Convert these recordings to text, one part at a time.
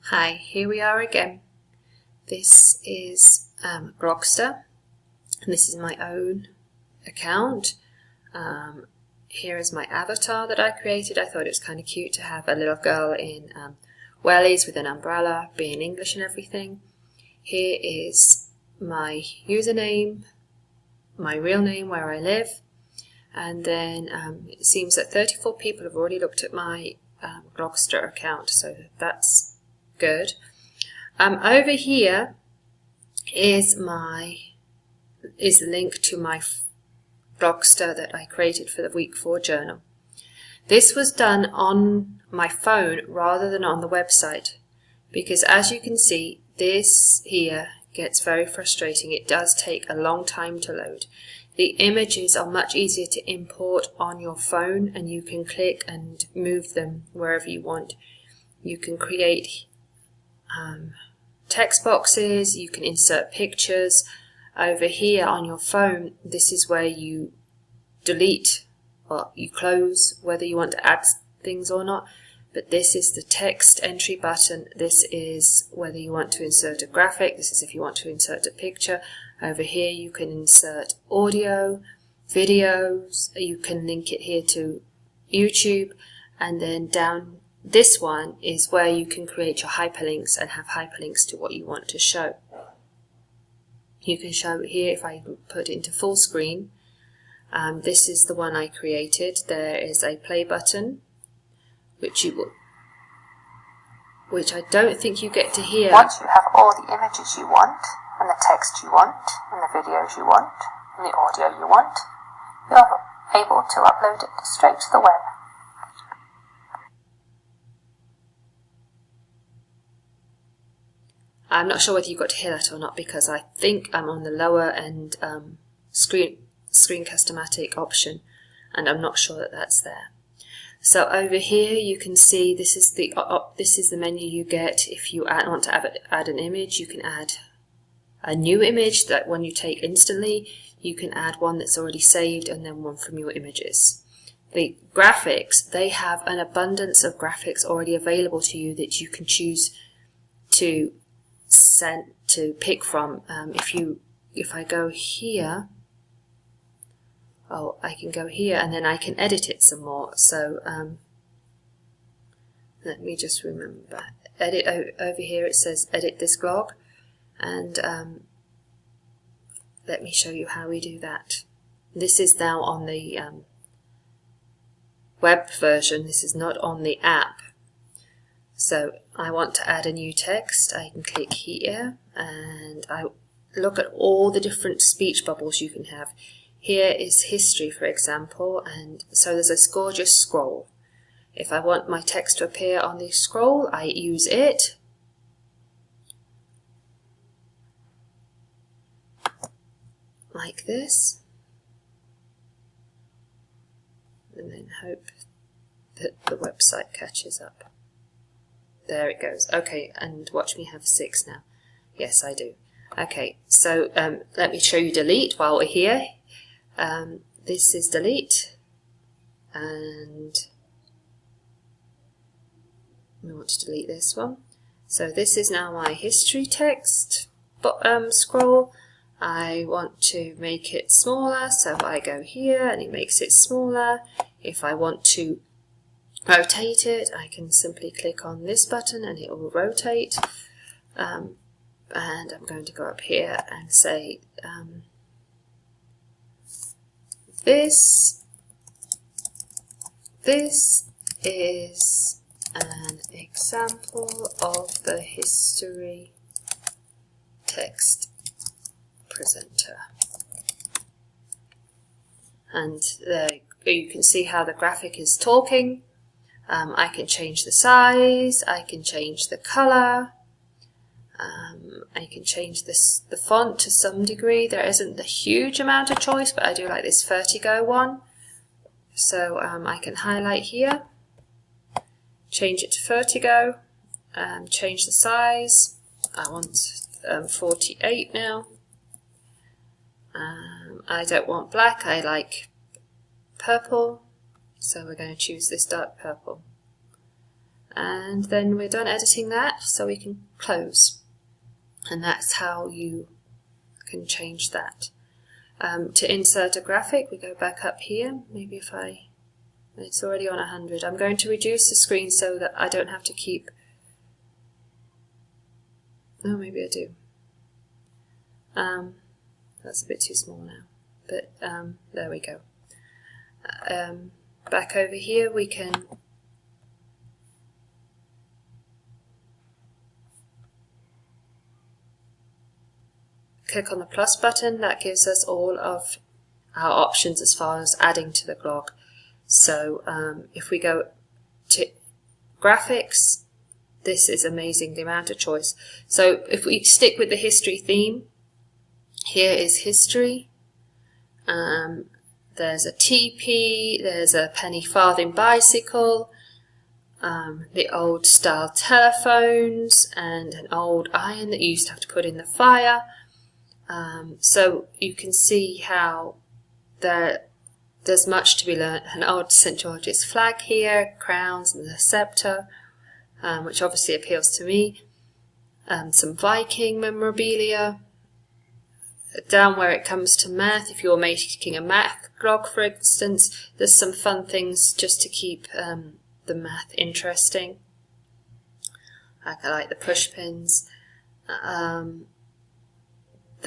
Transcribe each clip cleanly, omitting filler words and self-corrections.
Hi, here we are again. This is Glogster, and this is my own account. Here is my avatar that I created. I thought it was kind of cute to have a little girl in wellies with an umbrella, being English and everything. Here is my username, my real name, where I live, and then it seems that 34 people have already looked at my Glogster account, so that's good. Over here is the link to my Glogster that I created for the week 4 journal. This was done on my phone rather than on the website, because as you can see, this here gets very frustrating. It does take a long time to load. The images are much easier to import on your phone, and you can click and move them wherever you want. You can create text boxes, you can insert pictures. Over here on your phone, this is where you delete or you close, whether you want to add things or not. But this is the text entry button. This is whether you want to insert a graphic. This is if you want to insert a picture. Over here you can insert audio, videos. You can link it here to YouTube, and then down this one is where you can create your hyperlinks and have hyperlinks to what you want to show. You can show here, if I put it into full screen, this is the one I created. There is a play button, which I don't think you get to hear. Once you have all the images you want, and the text you want, and the videos you want, and the audio you want, you're able to upload it straight to the web. I'm not sure whether you got to hear that or not, because I think I'm on the lower end Screencast-O-Matic option, and I'm not sure that that's there. So over here you can see this is the menu you get if you want to add an image. You can add a new image, that one you take instantly. You can add one that's already saved, and then one from your images. The graphics, they have an abundance of graphics already available to you that you can choose to pick from. If I go here, I can go here and then I can edit it some more. So let me just remember. Edit over here. It says edit this glog, and let me show you how we do that. This is now on the web version. This is not on the app. So I want to add a new text. I can click here and I look at all the different speech bubbles you can have. Here is history, for example, and so there's a gorgeous scroll. If I want my text to appear on the scroll, I use it. Like this. And then hope that the website catches up. There it goes. Okay, and watch me have 6 now. Yes, I do. Okay, so let me show you delete while we're here. This is delete, and we want to delete this one. So this is now my history text scroll. I want to make it smaller, so I go here and it makes it smaller. If I want to rotate it, I can simply click on this button and it will rotate. And I'm going to go up here and say this is an example of the history text presenter. And there you can see how the graphic is talking. I can change the size, I can change the color, I can change the font to some degree. There isn't a huge amount of choice, but I do like this Vertigo one. So I can highlight here, change it to Vertigo, change the size. I want 48 now. I don't want black, I like purple. So we're going to choose this dark purple. And then we're done editing that, so we can close. And that's how you can change that. To insert a graphic, we go back up here. Maybe if it's already on 100. I'm going to reduce the screen so that I don't have to keep... Oh, maybe I do. That's a bit too small now. But there we go. Back over here we can click on the plus button. That gives us all of our options as far as adding to the glog. So if we go to graphics, this is amazing, the amount of choice. So if we stick with the history theme, here is history. There's a teepee, there's a penny farthing bicycle, the old style telephones, and an old iron that you used to have to put in the fire. So you can see how there's much to be learnt. An old St. George's flag here, crowns and the sceptre, which obviously appeals to me. Some Viking memorabilia. Down where it comes to math, if you're making a math glog, for instance, there's some fun things just to keep the math interesting. I like the push pins. The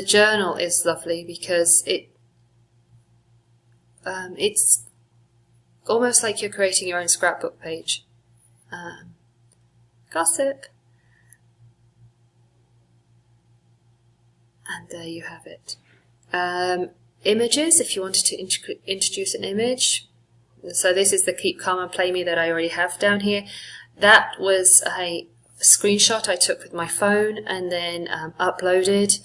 journal is lovely because it's almost like you're creating your own scrapbook page. Gossip. And there you have it. Images, if you wanted to introduce an image. So this is the Keep Calm and Play Me that I already have down here. That was a screenshot I took with my phone and then uploaded.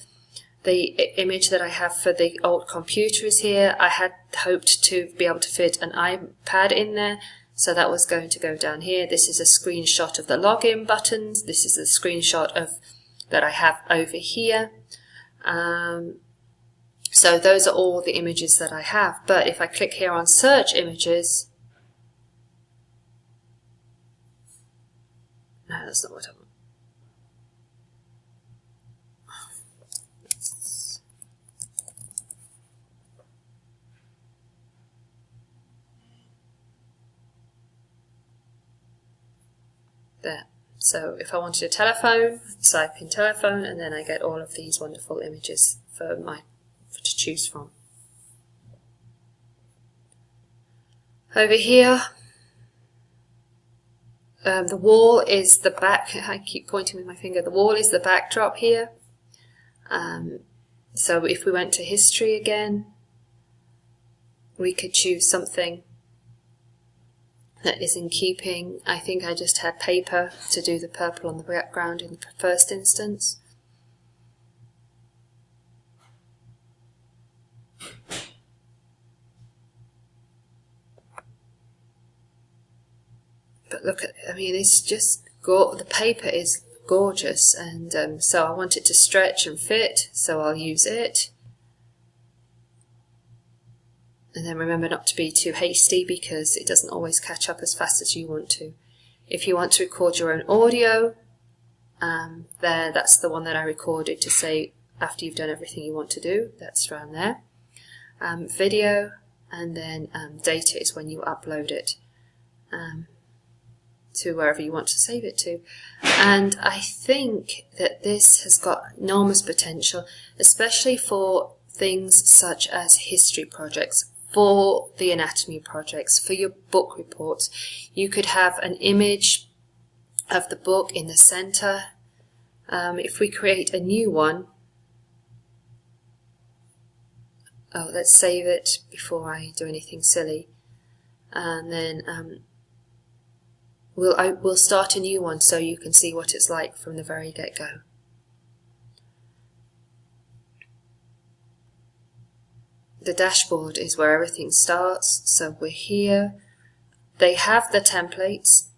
The image that I have for the old computer is here. I had hoped to be able to fit an iPad in there, so that was going to go down here. This is a screenshot of the login buttons. This is a screenshot of that I have over here. So those are all the images that I have. But if I click here on search images, no, that's not what I want. There. So if I wanted a telephone, type in telephone, and then I get all of these wonderful images to choose from. Over here, the wall is the back. I keep pointing with my finger. The wall is the backdrop here. So if we went to history again, we could choose something that is in keeping. I think I just had paper to do the purple on the background in the first instance. But look at, I mean, it's just, the paper is gorgeous, and so I want it to stretch and fit, so I'll use it. And then remember not to be too hasty because it doesn't always catch up as fast as you want to. If you want to record your own audio, that's the one that I recorded to say after you've done everything you want to do. That's around there. Video, and then data is when you upload it to wherever you want to save it to. And I think that this has got enormous potential, especially for things such as history projects, for the anatomy projects, for your book reports. You could have an image of the book in the center. If we create a new one, let's save it before I do anything silly, and then we'll start a new one so you can see what it's like from the very get-go. The dashboard is where everything starts, so we're here. They have the templates,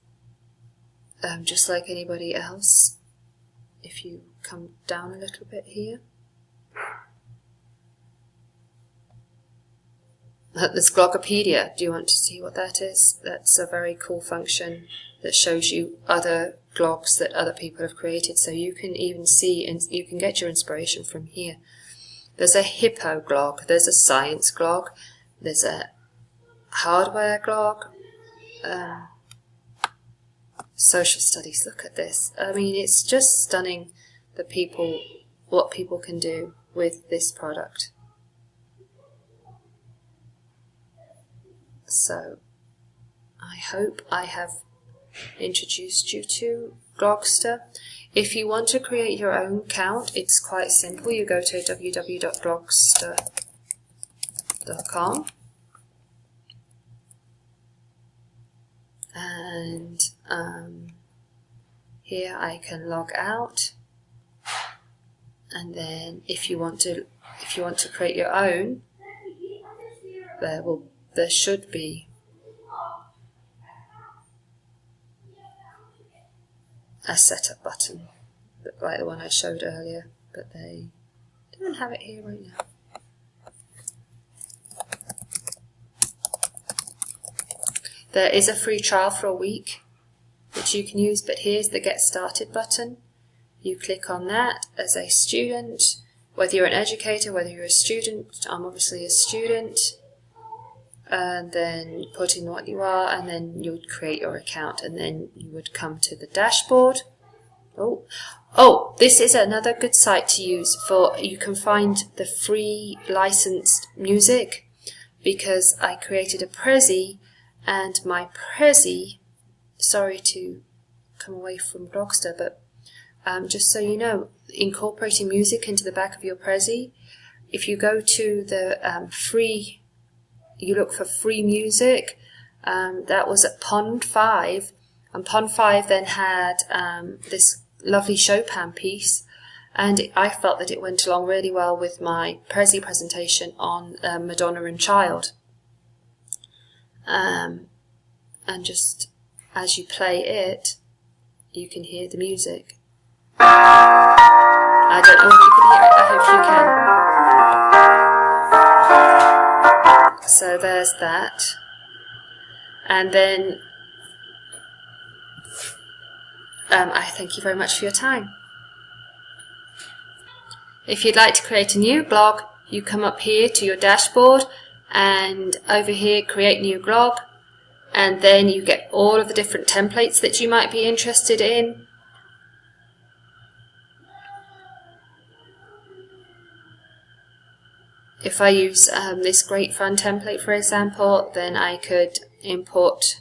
just like anybody else. If you come down a little bit here. There's Glogopedia. Do you want to see what that is? That's a very cool function that shows you other glogs that other people have created, so you can even see and you can get your inspiration from here. There's a hippo glog, there's a science glog, there's a hardware glog, social studies. Look at this. I mean, it's just stunning what people can do with this product. So I hope I have introduced you to Glogster. If you want to create your own account, it's quite simple. You go to www.glogster.com and here I can log out, and then if you want to create your own, there should be a setup button, like the one I showed earlier, but they don't have it here right now. There is a free trial for a week which you can use, but here's the Get Started button. You click on that as a student, whether you're an educator, whether you're a student. I'm obviously a student. And then you put in what you are, and then you would create your account, and then you would come to the dashboard. Oh, this is another good site to use you can find the free licensed music, because I created a Prezi, and my Prezi, sorry to come away from Glogster, but just so you know, incorporating music into the back of your Prezi, if you go to the you look for free music, that was at Pond 5, and Pond 5 then had this lovely Chopin piece, and I felt that it went along really well with my Prezi presentation on Madonna and Child. And just as you play it, you can hear the music. I don't know if you can hear it, I hope you can. So there's that. And then I thank you very much for your time. If you'd like to create a new blog, you come up here to your dashboard, and over here create new blog, and then you get all of the different templates that you might be interested in. If I use this great fun template, for example, then I could import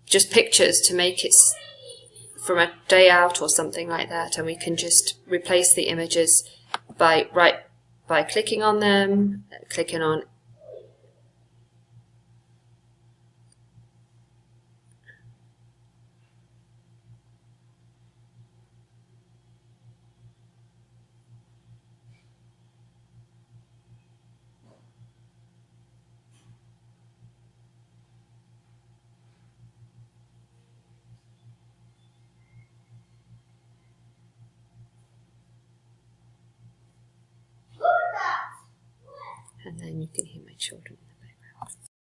just pictures to make it from a day out or something like that, and we can just replace the images by clicking on them, clicking on and then you can hear my children.